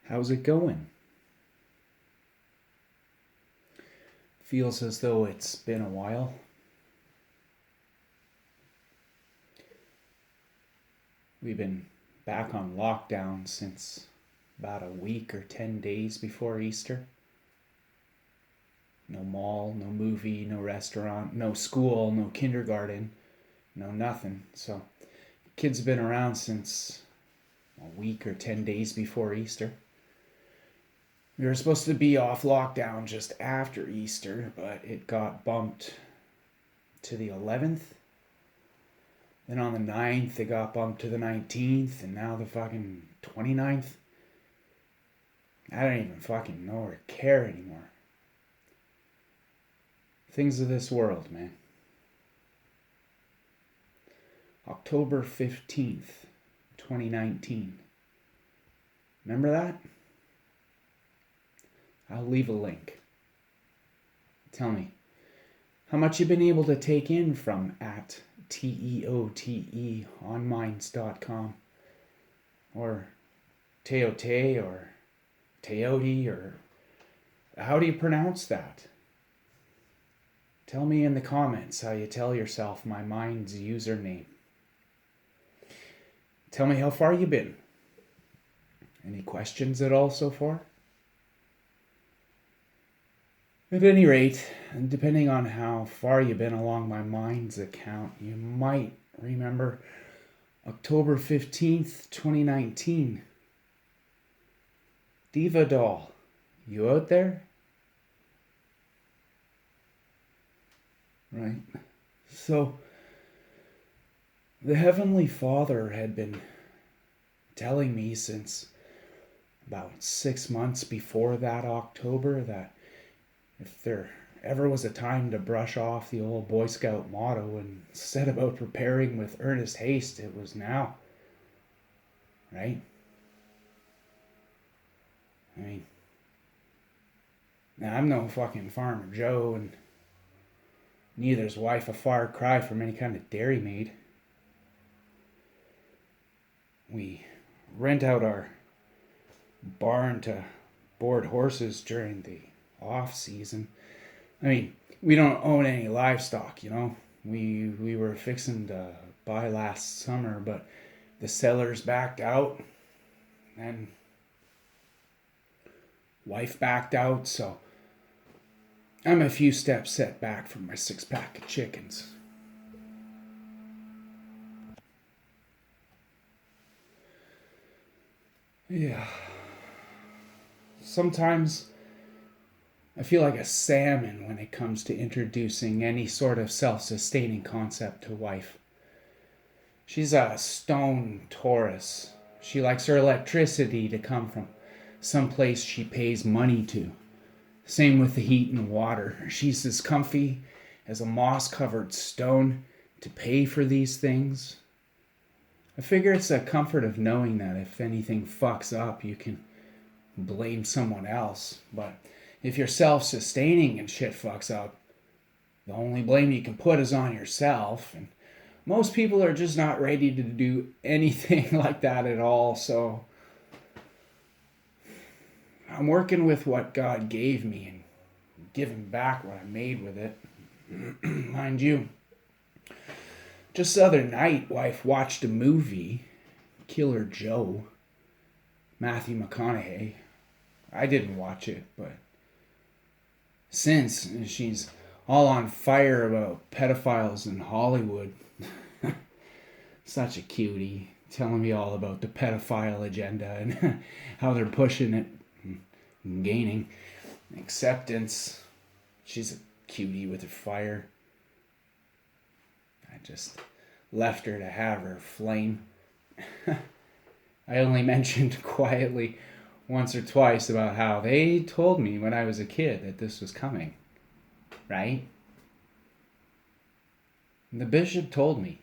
How's it going? Feels as though it's been a while. We've been back on lockdown since about a week or 10 days before Easter. No mall, no movie, no restaurant, no school, no kindergarten, no nothing. So kids have been around since a week or 10 days before Easter. We were supposed to be off lockdown just after Easter, but it got bumped to the 11th. Then on the 9th, it got bumped to the 19th, and now the fucking 29th. I don't even fucking know or care anymore. Things of this world, man. October 15th, 2019. Remember that? I'll leave a link. Tell me, how much you been able to take in from at teoteonminds.com or Teote or Teote or how do you pronounce that? Tell me in the comments how you tell yourself my mind's username. Tell me how far you been. Any questions at all so far? At any rate, depending on how far you've been along my mind's account, you might remember October 15th, 2019. Diva doll, you out there? Right. So, the Heavenly Father had been telling me since about 6 months before that October that if there ever was a time to brush off the old Boy Scout motto and set about preparing with earnest haste, it was now. Right? I mean, now I'm no fucking Farmer Joe, and neither's wife a far cry from any kind of dairymaid. We rent out our barn to board horses during the off season. I mean, we don't own any livestock, you know. We were fixing to buy last summer, but the sellers backed out and wife backed out, so I'm a few steps set back from my 6-pack of chickens. Yeah. Sometimes I feel like a salmon when it comes to introducing any sort of self-sustaining concept to wife. She's a stone Taurus. She likes her electricity to come from someplace she pays money to. Same with the heat and water. She's as comfy as a moss-covered stone to pay for these things. I figure it's a comfort of knowing that if anything fucks up, you can blame someone else. But if you're self-sustaining and shit fucks up, the only blame you can put is on yourself. And most people are just not ready to do anything like that at all. So I'm working with what God gave me and giving back what I made with it. Mind you, just the other night, wife watched a movie, Killer Joe, Matthew McConaughey. I didn't watch it, but since she's all on fire about pedophiles in Hollywood. Such a cutie, telling me all about the pedophile agenda and how they're pushing it and gaining acceptance. She's a cutie with her fire. I just left her to have her flame. I only mentioned quietly once or twice about how they told me when I was a kid that this was coming. Right? And the bishop told me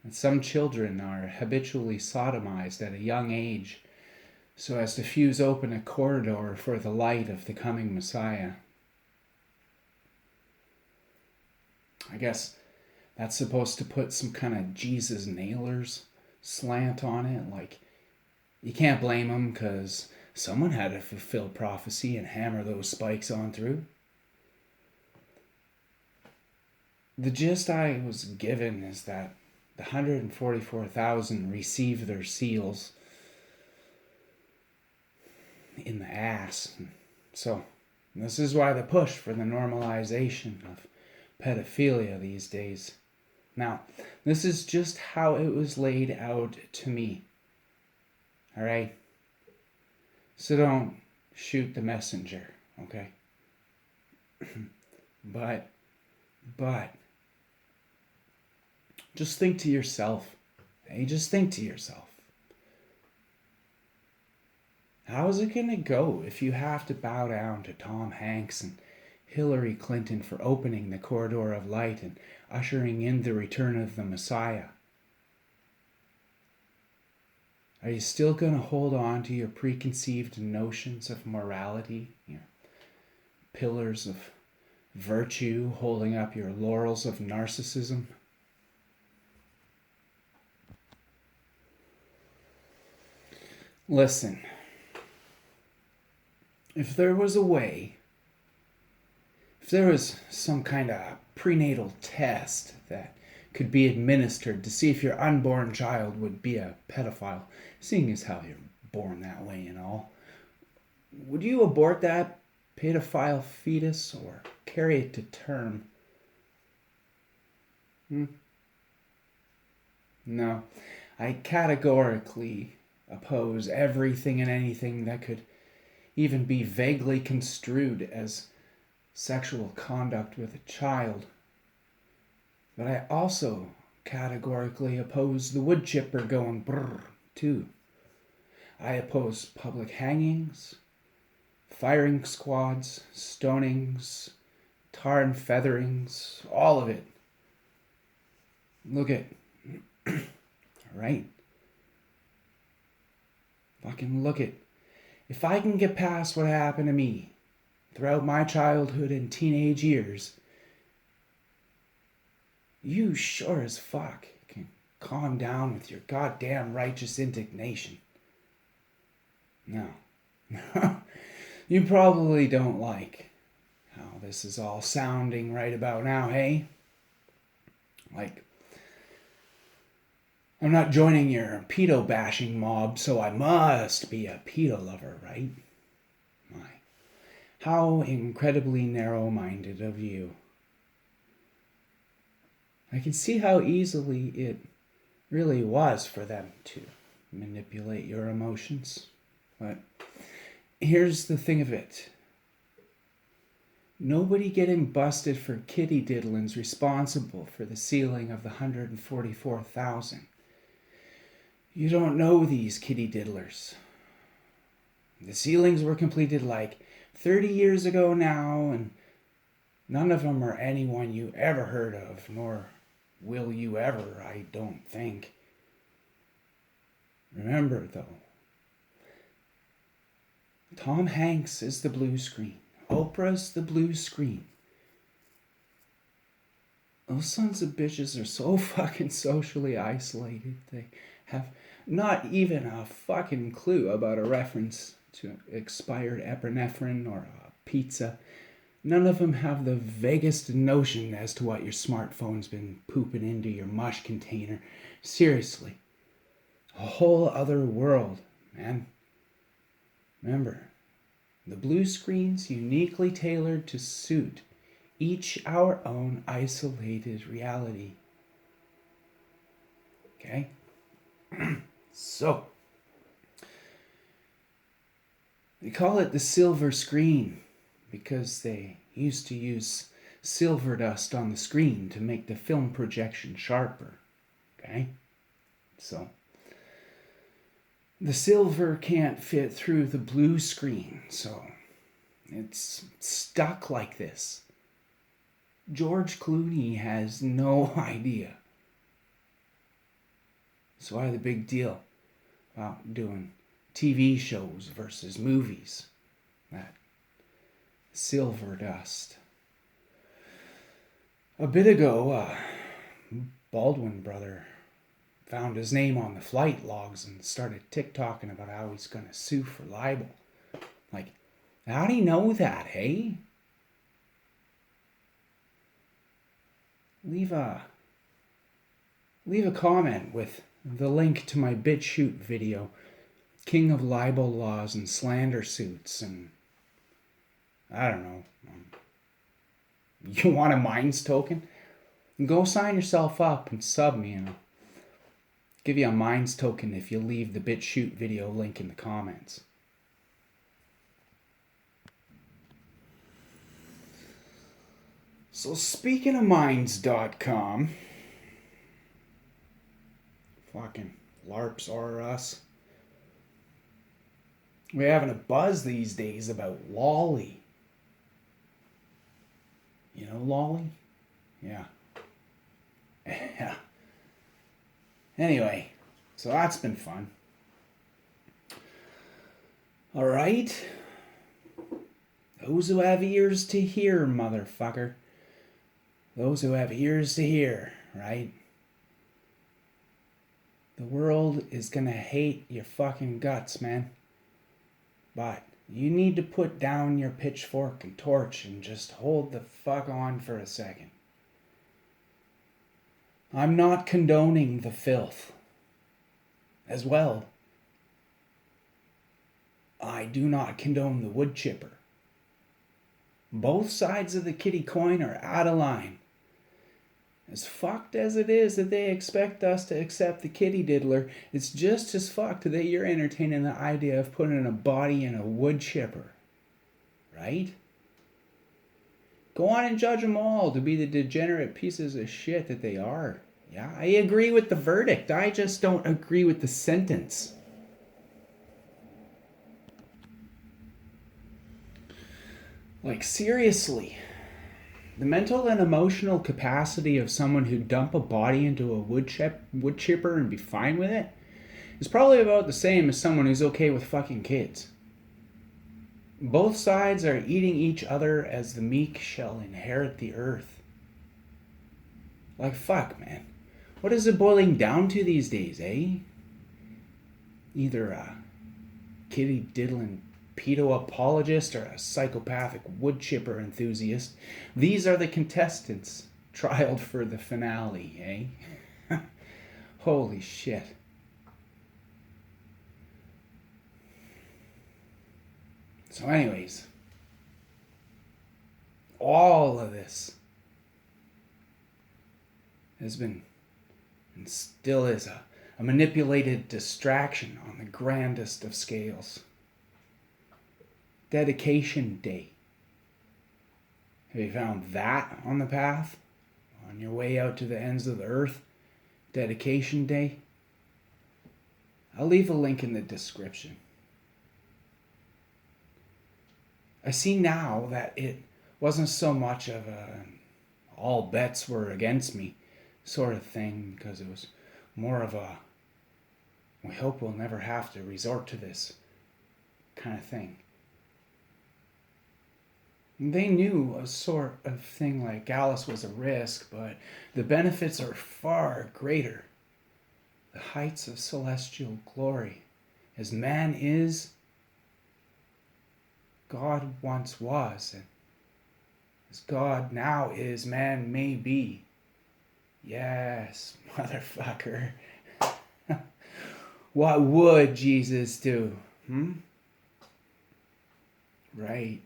that some children are habitually sodomized at a young age so as to fuse open a corridor for the light of the coming Messiah. I guess that's supposed to put some kind of Jesus nailers slant on it. Like, you can't blame them because Someone had to fulfill prophecy and hammer those spikes on through. The gist I was given is that the 144,000 received their seals in the ass. So this is why the push for the normalization of pedophilia these days. Now, this is just how it was laid out to me. All right? So don't shoot the messenger, okay? But just think to yourself. Hey, just think to yourself. How's it going to go if you have to bow down to Tom Hanks and Hillary Clinton for opening the corridor of light and ushering in the return of the Messiah? Are you still going to hold on to your preconceived notions of morality, your pillars of virtue, holding up your laurels of narcissism? Listen, if there was a way, if there was some kind of prenatal test that could be administered to see if your unborn child would be a pedophile, seeing as how you're born that way and all, would you abort that pedophile fetus or carry it to term? No, I categorically oppose everything and anything that could even be vaguely construed as sexual conduct with a child. But I also categorically oppose the wood chipper going brrr, too. I oppose public hangings, firing squads, stonings, tar and featherings, all of it. Look at, right? Fucking look at, if I can get past what happened to me throughout my childhood and teenage years, you sure as fuck can calm down with your goddamn righteous indignation. No. You probably don't like how this is all sounding right about now, hey? Like, I'm not joining your pedo bashing mob, so I must be a pedo lover, right? My, how incredibly narrow-minded of you. I can see how easily it really was for them to manipulate your emotions. But here's the thing of it. Nobody getting busted for kitty diddling's responsible for the sealing of the 144,000. You don't know these kitty diddlers. The sealings were completed like 30 years ago now, and none of them are anyone you ever heard of, nor will you ever, I don't think. Remember, though, Tom Hanks is the blue screen. Oprah's the blue screen. Those sons of bitches are so fucking socially isolated. They have not even a fucking clue about a reference to expired epinephrine or a pizza. None of them have the vaguest notion as to what your smartphone's been pooping into your mush container. Seriously. A whole other world, man. Remember, the blue screen's uniquely tailored to suit each our own isolated reality. Okay? So, they call it the silver screen because they used to use silver dust on the screen to make the film projection sharper. Okay? So, the silver can't fit through the blue screen, so it's stuck like this. George Clooney has no idea. So why the big deal about doing TV shows versus movies? That silver dust. A bit ago, Baldwin brother found his name on the flight logs and started TikToking about how he's going to sue for libel. Like, how do you know that, hey? Leave a comment with the link to my BitChute video, King of Libel Laws and Slander Suits, and I don't know. You want a Minds token? Go sign yourself up and sub me, and I'll give you a Minds token if you leave the BitChute video link in the comments. So speaking of Minds.com, fucking LARPs are us. We're having a buzz these days about Lolly. You know Lolly? Yeah. Yeah. Anyway, so that's been fun. All right. Those who have ears to hear, motherfucker. Those who have ears to hear, right? The world is gonna hate your fucking guts, man. But you need to put down your pitchfork and torch and just hold the fuck on for a second. I'm not condoning the filth. As well, I do not condone the wood chipper. Both sides of the kitty coin are out of line. As fucked as it is that they expect us to accept the kitty diddler, it's just as fucked that you're entertaining the idea of putting a body in a wood chipper. Right? Go on and judge them all to be the degenerate pieces of shit that they are. Yeah, I agree with the verdict. I just don't agree with the sentence. Like, seriously. The mental and emotional capacity of someone who'd dump a body into a wood chipper and be fine with it is probably about the same as someone who's okay with fucking kids. Both sides are eating each other as the meek shall inherit the earth. Like, fuck, man. What is it boiling down to these days, eh? Either a kitty diddling pedo apologist or a psychopathic wood chipper enthusiast. These are the contestants trialed for the finale, eh? Holy shit. So anyways, all of this has been and still is a manipulated distraction on the grandest of scales. Dedication Day. Have you found that on the path? On your way out to the ends of the earth? Dedication Day? I'll leave a link in the description. I see now that it wasn't so much of a all bets were against me sort of thing, because it was more of a we hope we'll never have to resort to this kind of thing. They knew a sort of thing like Gallus was a risk, but the benefits are far greater. The heights of celestial glory. As man is, God once was, and as God now is, man may be. Yes, motherfucker. What would Jesus do? Right.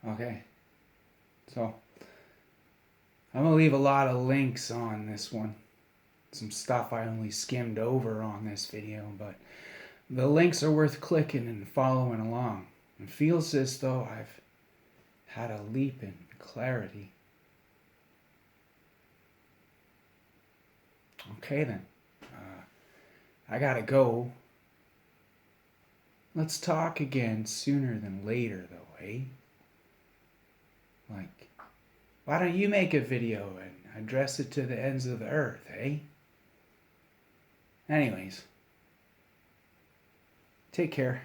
Okay. So, I'm going to leave a lot of links on this one. Some stuff I only skimmed over on this video, but the links are worth clicking and following along. It feels as though I've had a leap in clarity. Okay then. I gotta go. Let's talk again sooner than later though, eh? Like, why don't you make a video and address it to the ends of the earth, eh? Anyways. Take care.